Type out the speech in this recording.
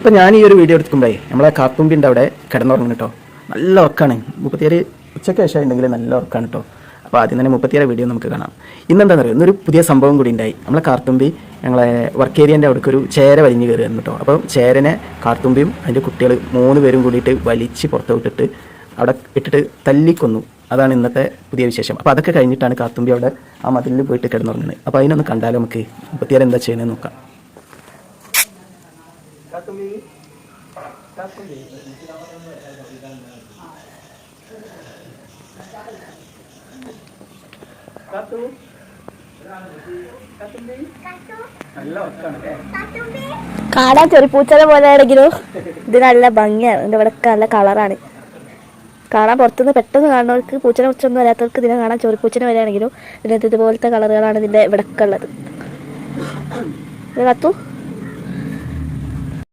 അപ്പോൾ ഞാൻ ഈ ഒരു വീഡിയോ എടുക്കുമ്പോഴേ നമ്മളെ കാത്തുമ്പിൻ്റെ അവിടെ കിടന്നുറങ്ങണം കേട്ടോ. നല്ല ഉറക്കാണ്. 36 ഉച്ചയ്ക്ക് ശേഷം ഉണ്ടെങ്കിൽ നല്ല ഉറക്കാണ് കേട്ടോ. അപ്പോൾ ആദ്യം തന്നെ 36 വീഡിയോ നമുക്ക് കാണാം. ഇന്നെന്താണെന്ന് അറിയാം, ഇന്നൊരു പുതിയ സംഭവം കൂടി ഉണ്ടായി. നമ്മളെ കാർത്തുമ്പി ഞങ്ങളെ വർക്ക് ഏരിയൻ്റെ അവിടേക്ക് ഒരു ചേര വലിഞ്ഞ് കയറുന്നു കേട്ടോ. അപ്പോൾ ചേരനെ കാർത്തുമ്പിയും അതിൻ്റെ കുട്ടികൾ 3 പേരും കൂടിയിട്ട് വലിച്ച് പുറത്ത് വിട്ടിട്ട് അവിടെ ഇട്ടിട്ട് തല്ലിക്കൊന്നു. അതാണ് ഇന്നത്തെ പുതിയ വിശേഷം. അപ്പോൾ അതൊക്കെ കഴിഞ്ഞിട്ടാണ് കാത്തുമ്പി അവിടെ ആ മതിലിൽ പോയിട്ട് കിടന്നുറങ്ങുന്നത്. അപ്പോൾ അതിനൊന്ന് കണ്ടാലും നമുക്ക് 36 എന്താ ചെയ്യുന്നത് നോക്കാം. കാണാൻ ചെറുപ്പൂച്ചനെ പോലെ ആണെങ്കിലും ഇത് നല്ല ഭംഗിയാണ്. ഇതിൻ്റെ ഇവിടെ നല്ല കളറാണ്. കാണാൻ പുറത്തുനിന്ന് പെട്ടെന്ന് കാണുന്നവർക്ക് പൂച്ചനെ കുറിച്ചൊന്നും വരാത്തവർക്ക് ഇതിനെ കാണാൻ ചെറുപ്പൂച്ചനെ വരെയാണെങ്കിലും ഇതിനകത്ത് ഇതുപോലത്തെ കളറുകളാണ് ഇതിൻ്റെ ഇവിടൊക്കെ ഉള്ളത്. കത്തു